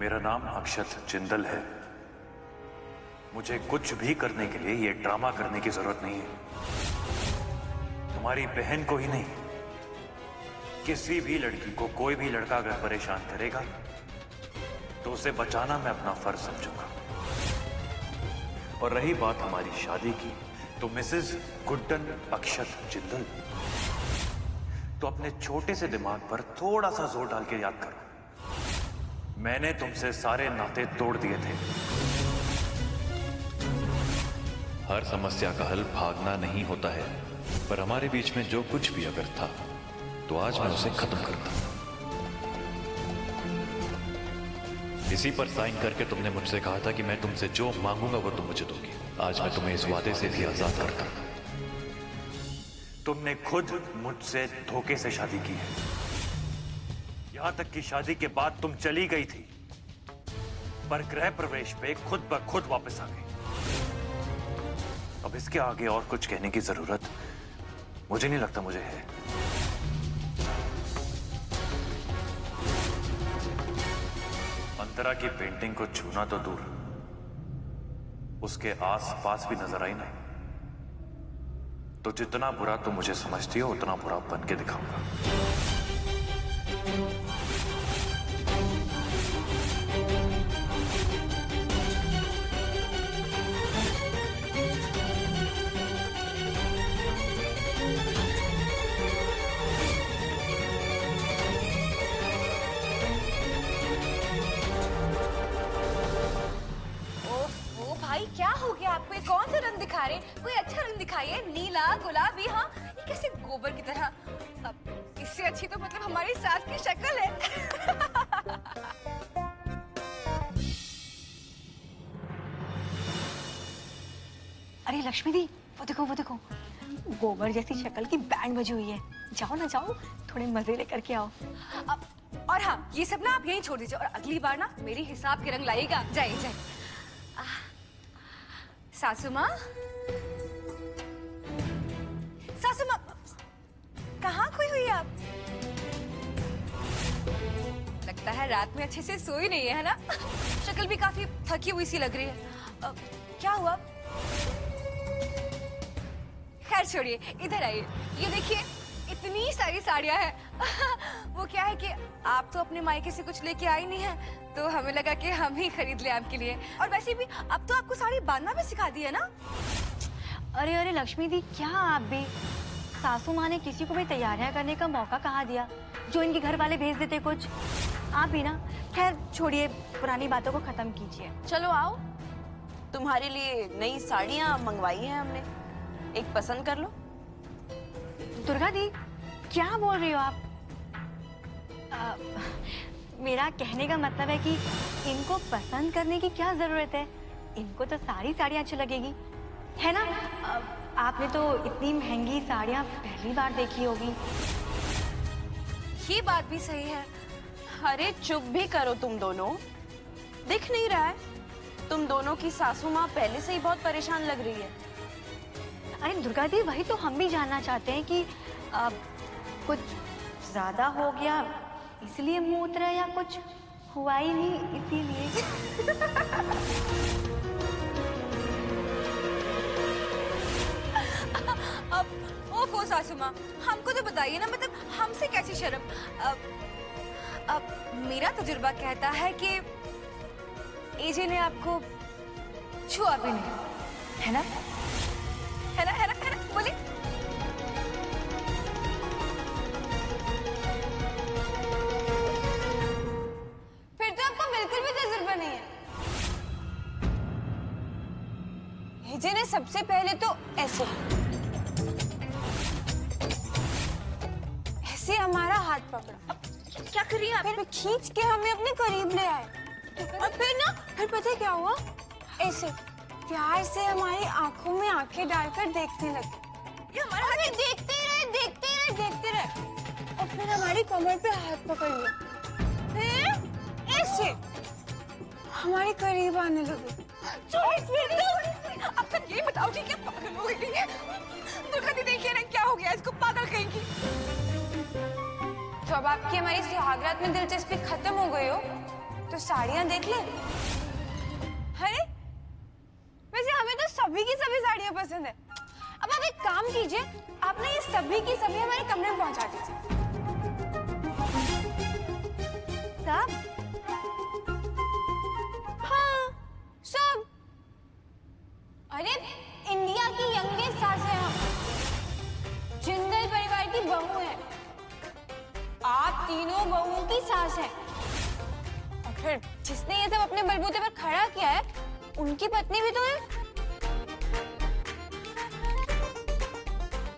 मेरा नाम अक्षत जिंदल है। मुझे कुछ भी करने के लिए ये ड्रामा करने की जरूरत नहीं है। तुम्हारी बहन को ही नहीं, किसी भी लड़की को कोई भी लड़का अगर परेशान करेगा तो उसे बचाना मैं अपना फर्ज समझूंगा। और रही बात हमारी शादी की, तो मिसेस गुड्डन अक्षत जिंदल, तो अपने छोटे से दिमाग पर थोड़ा सा जोर डाल के याद करो। मैंने तुमसे सारे नाते तोड़ दिए थे। हर समस्या का हल भागना नहीं होता है, पर हमारे बीच में जो कुछ भी अगर था तो आज मैं उसे खत्म करता हूं। इसी पर साइन करके तुमने मुझसे कहा था कि मैं तुमसे जो मांगूंगा वो तुम मुझे दोगी। आज मैं तुम्हें इस वादे से भी आजाद करता हूं। तुमने खुद मुझसे धोखे से शादी की है। यहां तक कि शादी के बाद तुम चली गई थी, पर गृह प्रवेश पे खुद ब खुद वापस आ गई। अब इसके आगे और कुछ कहने की जरूरत मुझे नहीं लगता मुझे है। अंतरा की पेंटिंग को छूना तो दूर, उसके आस पास भी नजर आई ना, तो जितना बुरा तुम मुझे समझती हो उतना बुरा बन के दिखाऊंगा। भाई क्या हो गया आपको? ये कौन सा रंग दिखा रहे हैं? कोई अच्छा रंग दिखाइए। नीला, गुलाबी। हाँ, ये कैसे गोबर की तरह? अब इससे अच्छी तो मतलब हमारी सास की शक्ल है। अरे लक्ष्मी दी, वो देखो वो देखो, गोबर जैसी शक्ल की बैंड बजी हुई है। जाओ ना जाओ, थोड़े मजे लेकर के आओ। और हाँ, ये सब ना आप यहीं छोड़ दीजिए और अगली बार ना मेरे हिसाब के रंग लाइएगा। जाइए जाइए। सासू माँ, सासू माँ, कहाँ खोई हुई आप? लगता है रात में अच्छे से सोई नहीं है ना? शक्ल भी काफी थकी हुई सी लग रही है। क्या हुआ? खैर छोड़िए, इधर आइए। ये देखिए, इतनी सारी साड़ियाँ हैं। वो क्या है कि आप तो अपने मायके से कुछ लेके आई नहीं है, तो हमें लगा कि हम ही खरीद ले आपके लिए। और वैसे भी अब तो आपको साड़ी बांधना भी सिखा दी है ना? अरे अरे लक्ष्मी दी, क्या आप भी? सासू माँ ने किसी को भी तैयारियां करने का मौका कहाँ दिया जो इनके घर वाले भेज देते कुछ? आप भी ना। खैर छोड़िए, पुरानी बातों को खत्म कीजिए। चलो आओ, तुम्हारे लिए नई साड़ियाँ मंगवाई हैं हमने, एक पसंद कर लो। दुर्गा दी, क्या बोल रही हो आप? मेरा कहने का मतलब है कि इनको पसंद करने की क्या जरूरत है? इनको तो सारी साड़ियाँ अच्छी लगेगी, है ना? आपने तो इतनी महंगी साड़ियाँ पहली बार देखी होगी। ये बात भी सही है। अरे चुप भी करो तुम दोनों। दिख नहीं रहा है तुम दोनों की सासू माँ पहले से ही बहुत परेशान लग रही है। अरे दुर्गा दी, वही तो हम भी जानना चाहते हैं कि कुछ ज्यादा हो गया इसलिए मुंह उतरा, या कुछ हुआ ही नहीं इसीलिए? अब ओफो सासू माँ, हमको तो बताइए ना, मतलब हमसे कैसी शर्म? अब मेरा तजुर्बा कहता है कि एजे ने आपको छुआ भी नहीं, है ना? है ना, है ना, है ना? बोलिए। फिर तो आपको बिल्कुल भी तजुर्बा नहीं है। एजे ने सबसे पहले तो ऐसे हमारा हाथ पकड़ा। क्या करिए आप? फिर खींच के हमें अपने करीब ले आए, और फिर पता है क्या हुआ? ऐसे प्यार से हमारी आंखों में आंखें डालकर देखने लगे। ये हमारा हाथ देखते रहे और फिर हमारी कमर पे हाथ पकड़ लिया, फिर ऐसे हमारे करीब आने लगे। अब तक यही बताओ कि क्या पागल हो गई है? दुर्गा दी देखिए ना, क्या हो गया इसको, पागल कहेंगी। तो अब आपकी हमारी सुहागरात में दिलचस्पी खत्म हो गई हो, तो साड़ियां देख ले। अरे वैसे हमें तो सभी की सभी साड़ियां पसंद है। अब आप एक काम कीजिए, आप ना ये सभी की सभी हमारे कमरे में पहुंचा दीजिए। सब? हाँ सब। अरे इंडिया की यंगेस्ट सास है हम, जिंदल परिवार की बहू है। आप तीनों बहुओं की सास है। और फिर जिसने ये सब अपने बलबूते पर खड़ा किया है, उनकी पत्नी भी तो है।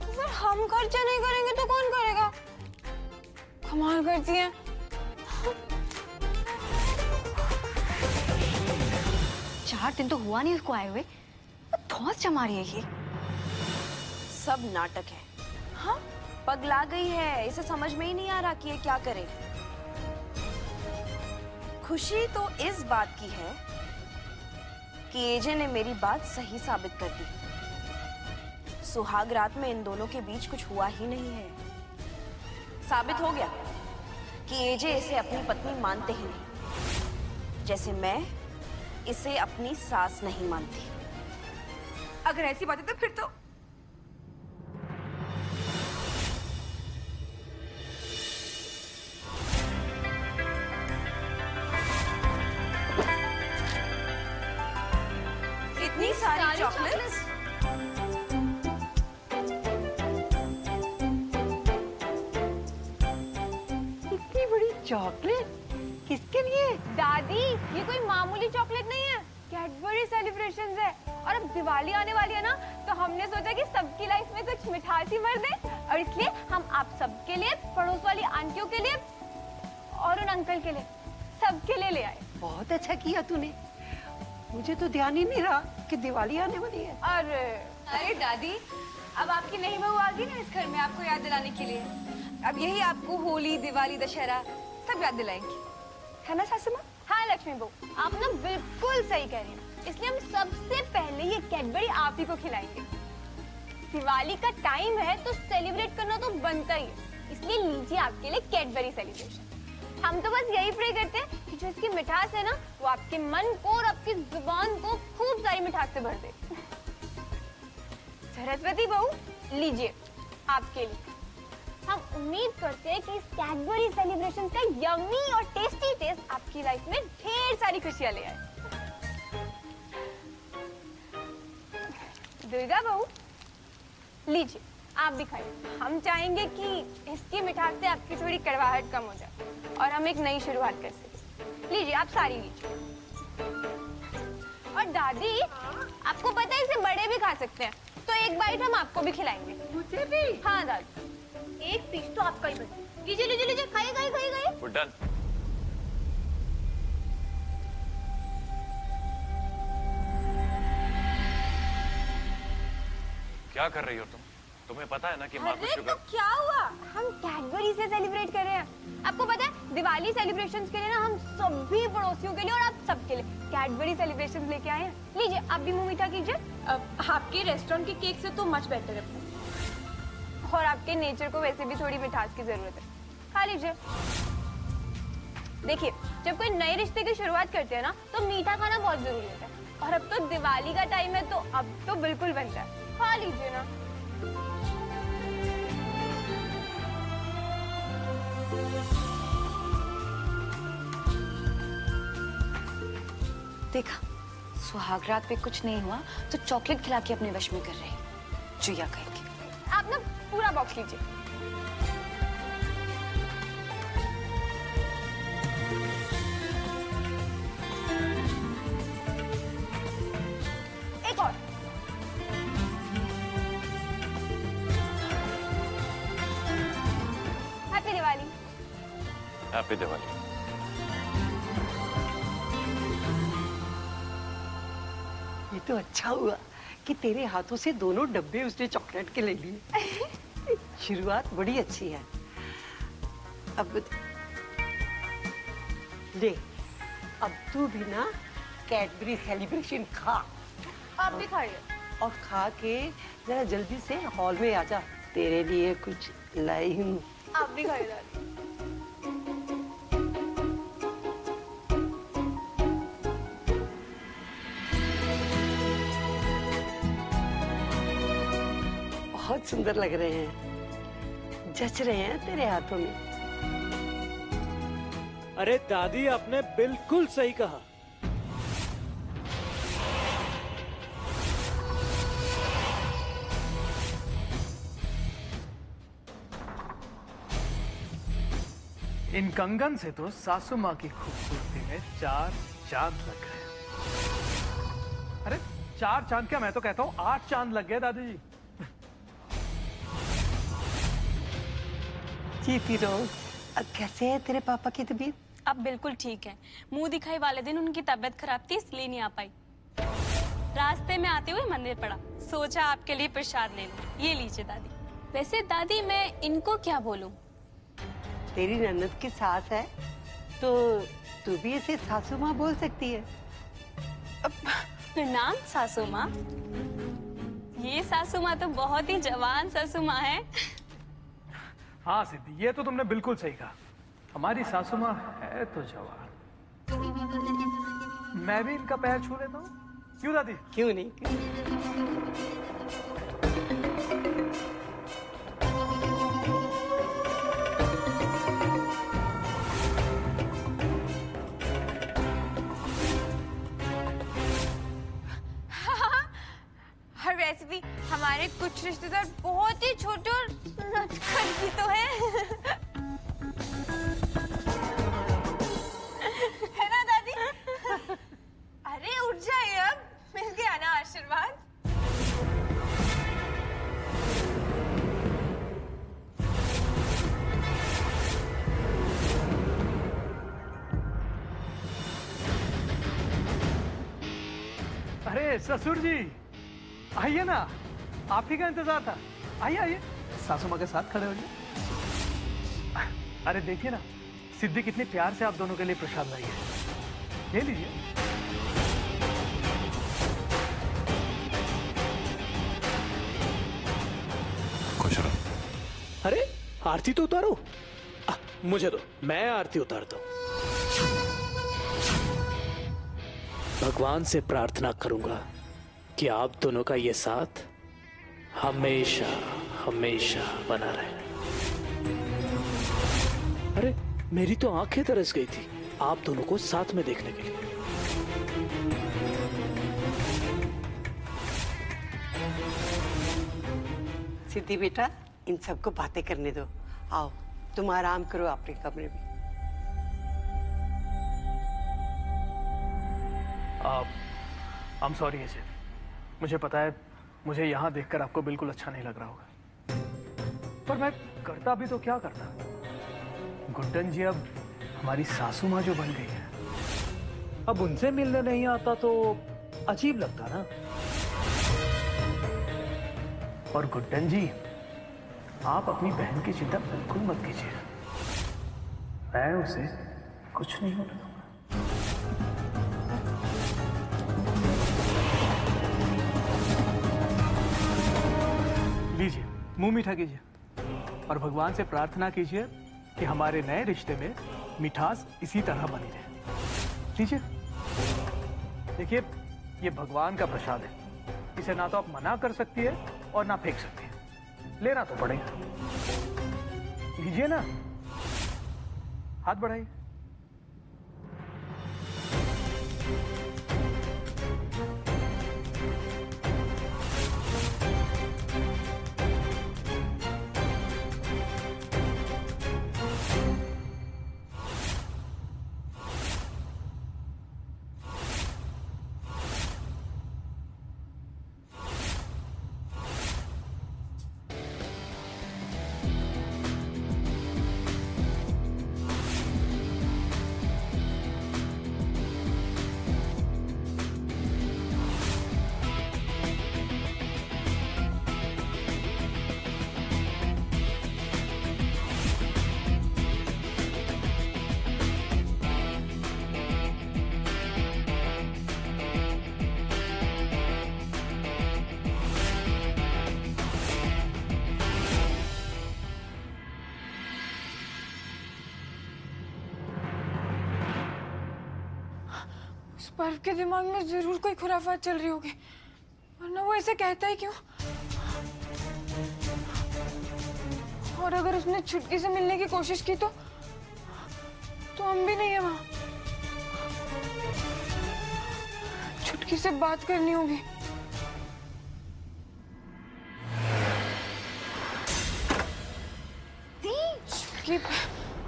तो फिर हम खर्चा नहीं करेंगे तो कौन करेगा? कमाल करती है। 4 दिन तो हुआ नहीं उसको आए हुए, धौंस जमा रही है ये। सब नाटक है। हाँ, पगला गई है, इसे समझ में ही नहीं आ रहा कि ये क्या करे। खुशी तो इस बात की है कि एजे ने मेरी बात सही साबित कर दी। सुहाग रात में इन दोनों के बीच कुछ हुआ ही नहीं है। साबित हो गया कि एजे इसे अपनी पत्नी मानते ही नहीं, जैसे मैं इसे अपनी सास नहीं मानती। अगर ऐसी बात है तो फिर तो इतनी सारी चॉकलेट्स। इतनी बड़ी चॉकलेट किसके लिए? दादी, ये कोई मामूली चॉकलेट नहीं है, कैडबरी सेलिब्रेशंस है। और अब दिवाली आने वाली है ना, तो हमने सोचा कि सबकी लाइफ में कुछ मिठास ही भर दे, और इसलिए हम आप सबके लिए, पड़ोस वाली आंटियों के लिए और उन अंकल के लिए, सबके लिए ले आए। बहुत अच्छा किया तूने, मुझे तो ध्यान ही नहीं रहा कि दिवाली आने वाली है। अरे दादी, अब आपकी नई बहू आ गई ना इस घर में, आपको याद दिलाने के लिए। अब यही आपको होली, दिवाली, दशहरा सब याद दिलाएंगे, है ना सासू माँ? हाँ लक्ष्मी बहू, आप ना बिल्कुल सही कह रही हैं। इसलिए हम सबसे पहले ये कैडबरी आप ही को खिलाएंगे। दिवाली का टाइम है तो सेलिब्रेट करना तो बनता ही है, इसलिए लीजिए आपके लिए कैडबरी सेलिब्रेशन। हम तो बस यही प्रे करते हैं कि जो इसकी मिठास है ना, वो आपके मन को और आपकी जुबान को खूब सारी मिठास से भर दे। सरस्वती बहू, लीजिए आपके लिए। हम उम्मीद करते हैं कि इस कैडबरी सेलिब्रेशन का यम्मी और टेस्टी टेस्ट आपकी लाइफ में ढेर सारी खुशियां ले आए। दुर्गा बहू, लीजिए आप भी खाइए। हम चाहेंगे कि इसकी मिठास से आपकी थोड़ी कड़वाहट कम हो जाए और हम एक नई शुरुआत कर सकें। लीजिए आप सारी लीजिए। और दादी, आपको पता है इसे बड़े भी खा सकते हैं, तो एक बाइट हम आपको भी खिलाएंगे। मुझे भी? हाँ दादी, एक पीस तो आपका ही बचा। लीजिए लीजिए लीजिए, खाइए खाइए खाइए खाइए। We're done. क्या कर रही हो तुम? तुम्हें पता है ना कि माँ को अरे शुगर। तो क्या हुआ, हम कैडबरी से सेलिब्रेट कर रहे हैं। आपको पता है दिवाली सेलिब्रेशंस के लिए ना हम सभी पड़ोसियों के लिए और आप सबके लिए कैडबरी सेलिब्रेशंस लेके आए हैं। लीजिए आप भी मुंह मीठा कीजिए। आपके रेस्टोरेंट के केक से तो मच बेटर है, और आपके नेचर को वैसे भी थोड़ी मिठास की जरूरत है, खा लीजिए। देखिए, जब कोई नए रिश्ते की शुरुआत करते हैं ना, तो मीठा खाना बहुत जरूरी होता है, और अब तो दिवाली का टाइम है तो अब तो बिल्कुल बनता है, खा लीजिए ना। देखा, सुहागरात पे कुछ नहीं हुआ तो चॉकलेट खिला के अपने वश में कर रही, चुया कहेगी। आप ना पूरा बॉक्स लीजिए। एक और। हैप्पी दिवाली। हैप्पी दिवाली। ये तो अच्छा हुआ कि तेरे हाथों से दोनों डब्बे उसने चॉकलेट के ले लिए। शुरुआत बड़ी अच्छी है। अब ले, अब तू भी ना कैडबरी सेलिब्रेशन खा, आप भी खाइए। और खा के जरा जल्दी से हॉल में आ जा, तेरे लिए कुछ लाई हूँ। आप भी खाइए दादी। बहुत सुंदर लग रहे हैं, जच रहे हैं तेरे हाथों में। अरे दादी, आपने बिल्कुल सही कहा। इन कंगन से तो सासू माँ की खूबसूरती में 4 चांद लग गए। अरे 4 चांद क्या, मैं तो कहता हूँ 8 चांद लग गए दादी जी। जीती रहो। अब कैसे है तेरे पापा की तबीयत? अब बिल्कुल ठीक है। मुंह दिखाई वाले दिन उनकी तबीयत खराब थी, इसलिए नहीं आ पाई। रास्ते में आते हुए मंदिर पड़ा, सोचा आपके लिए प्रसाद ले लूं। ये लीजिए दादी। वैसे दादी, मैं इनको क्या बोलूं? तेरी ननद की सास है तो तू भी इसे सासू माँ बोल सकती है। प्रणाम सासू माँ। ये सासू माँ तो बहुत ही जवान सासू माँ है। हाँ सिद्धि, ये तो तुमने बिल्कुल सही कहा। हमारी सासू माँ है तो जवान। मैं भी इनका पैर छू लेता हूँ, क्यों दादी? क्यों नहीं? और वैसे भी हमारे कुछ रिश्तेदार बहुत ही छोटे और नटखट भी तो है। है ना दादी? अरे उठ जाइए, अब मिल गया ना आशीर्वाद। अरे ससुर जी, आइए ना, आप ही का इंतजार था। आइए आइए, सासू माँ के साथ खड़े होइए। अरे देखिए ना, सिद्धि कितने प्यार से आप दोनों के लिए प्रसाद लाई है। ले लीजिए। खुश रहो। अरे आरती तो उतारो। मुझे दो, मैं आरती उतारता हूँ। भगवान से प्रार्थना करूंगा कि आप दोनों का ये साथ हमेशा हमेशा बना रहे। अरे मेरी तो आंखें तरस गई थी आप दोनों को साथ में देखने के लिए। सिद्धि बेटा, इन सबको बातें करने दो। आओ तुम आराम करो अपने कमरे में। I'm sorry ऐसे, मुझे पता है मुझे यहाँ देखकर आपको बिल्कुल अच्छा नहीं लग रहा होगा, पर मैं करता भी तो क्या करता। गुड्डन जी अब हमारी सासू माँ जो बन गई है, अब उनसे मिलने नहीं आता तो अजीब लगता ना। और गुड्डन जी, आप अपनी बहन की चिंता बिल्कुल मत कीजिए, मैं उसे कुछ नहीं होने दूंगा। लीजिए, मुंह मीठा कीजिए और भगवान से प्रार्थना कीजिए कि हमारे नए रिश्ते में मिठास इसी तरह बनी रहे। लीजिए, देखिए ये भगवान का प्रसाद है, इसे ना तो आप मना कर सकती है और ना फेंक सकती है, लेना तो पड़ेगा। लीजिए ना, हाथ बढ़ाइए। पर्व के दिमाग में जरूर कोई खुराफात चल रही होगी, वरना वो ऐसे कहता ही क्यों? और अगर उसने छुटकी से मिलने की कोशिश की तो हम भी नहीं है वहां। छुटकी से बात करनी होगी। छुटकी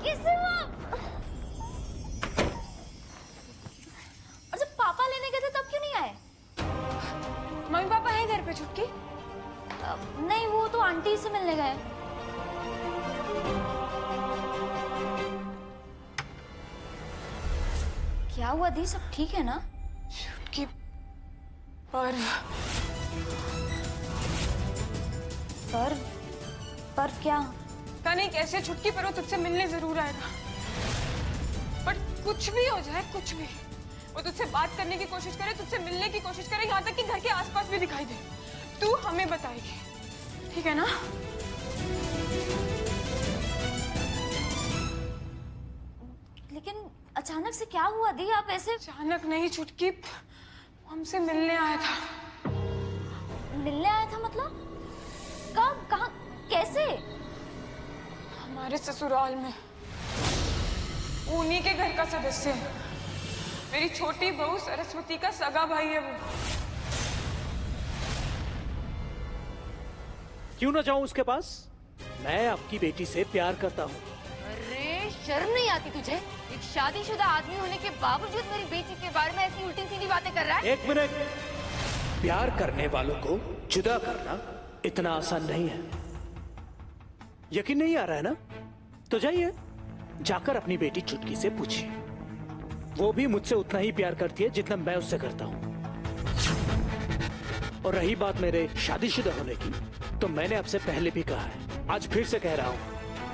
किसे वो? और जब पापा लेने गए थे तब क्यों नहीं आए? मम्मी पापा है घर पे छुटकी? नहीं, वो तो आंटी से मिलने गए। क्या हुआ दी, सब ठीक है ना? छुटकी पर्व क्या? पता नहीं कैसे छुटकी पर वो तुझसे मिलने जरूर आएगा। बट कुछ भी हो जाए, कुछ भी, वो तुझसे बात करने की कोशिश करे, तुझसे मिलने की कोशिश करे, यहाँ तक कि घर के आसपास भी दिखाई दे, तू हमें बताएगी, ठीक है ना? लेकिन अचानक से क्या हुआ दी, आप ऐसे? अचानक नहीं छुटकी, हमसे मिलने आया था। मिलने आया था मतलब? कब, कहाँ, कैसे? हमारे ससुराल में। उन्हीं के घर का सदस्य है। मेरी छोटी बहू सरस्वती का सगा भाई है वो। क्यों ना जाऊं उसके पास? मैं आपकी बेटी से प्यार करता हूँ। अरे शर्म नहीं आती तुझे? एक शादीशुदा आदमी होने के बावजूद मेरी बेटी के बारे में ऐसी उल्टी सीधी बातें कर रहा है? एक मिनट। प्यार करने वालों को जुदा करना इतना आसान नहीं है। यकीन नहीं आ रहा है ना? तो जाइए, जाकर अपनी बेटी छुटकी से पूछिए। वो भी मुझसे उतना ही प्यार करती है जितना मैं उससे करता हूँ। और रही बात मेरे शादीशुदा होने की, तो मैंने आपसे पहले भी कहा है, आज फिर से कह रहा हूँ,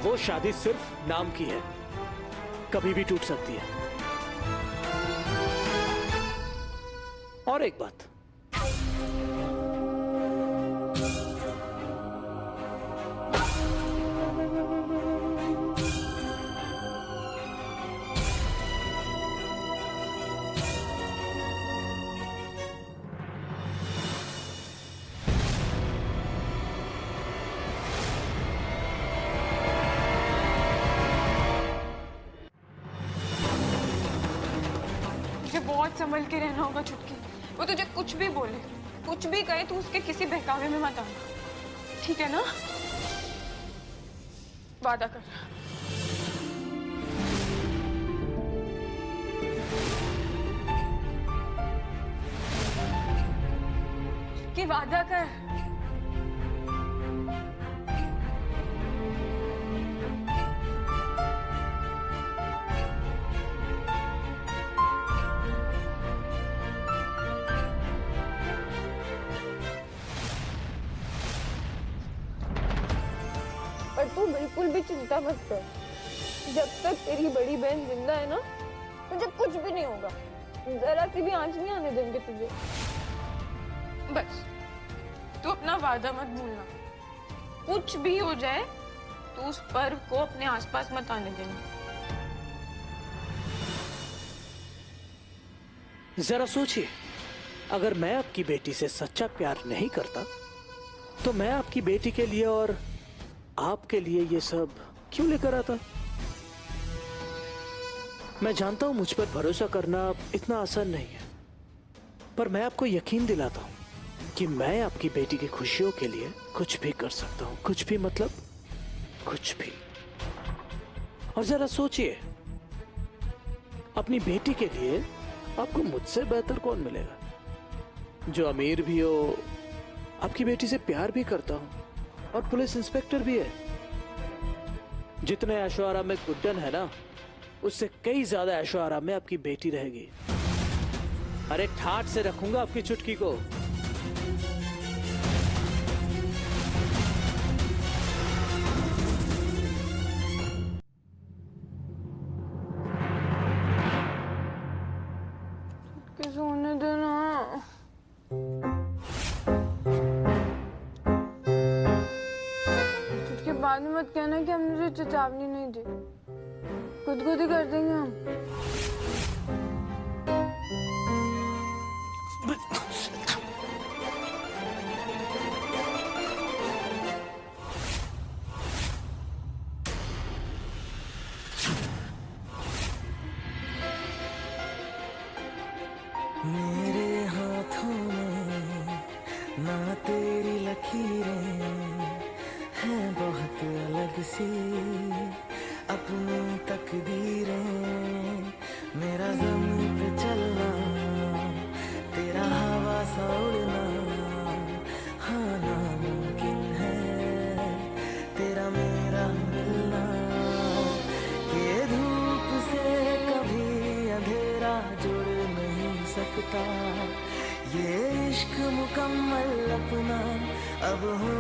वो शादी सिर्फ नाम की है, कभी भी टूट सकती है। और एक बात, बहुत संभल के रहना होगा छुटकी। वो तुझे कुछ भी बोले, कुछ भी कहे, तू उसके किसी बहकावे में मत आना, ठीक है ना? वादा कर। छुटकी वादा कर। पर तू बिल्कुल भी चिंता मत कर। जब तक तेरी बड़ी बहन जिंदा है ना, तुझे कुछ भी नहीं होगा। जरा सी भी आंच नहीं आने देंगे तुझे। बस तू अपना वादा मत भूलना। कुछ भी हो जाए तो उस पर्व को अपने आसपास मत आने देना। जरा सोचिए, अगर मैं आपकी बेटी से सच्चा प्यार नहीं करता, तो मैं आपकी बेटी के लिए और आपके लिए ये सब क्यों लेकर आता? मैं जानता हूं मुझ पर भरोसा करना इतना आसान नहीं है, पर मैं आपको यकीन दिलाता हूं कि मैं आपकी बेटी की खुशियों के लिए कुछ भी कर सकता हूं। कुछ भी मतलब कुछ भी। और जरा सोचिए, अपनी बेटी के लिए आपको मुझसे बेहतर कौन मिलेगा, जो अमीर भी हो, आपकी बेटी से प्यार भी करता हूं और पुलिस इंस्पेक्टर भी है। जितने ऐशो आराम में गुड्डन है ना, उससे कई ज्यादा ऐशो आराम में आपकी बेटी रहेगी। अरे ठाठ से रखूंगा आपकी चुटकी को। सोने देना। उसके बाद में मत कहना कि हमने मुझे चेतावनी नहीं दी। खुद खुद ही कर देंगे हम। मेरे हाथों में ना तेरी लकीरें हैं बहुत अलग सी अपनी तकदीरें। मेरा ज़मीन पे चलना तेरा हवा सा उड़ना हाँ नामुमकिन है तेरा मेरा मिलना। कि धूप से कभी अंधेरा जुड़ नहीं सकता ये इश्क मुकम्मल अपना अब हो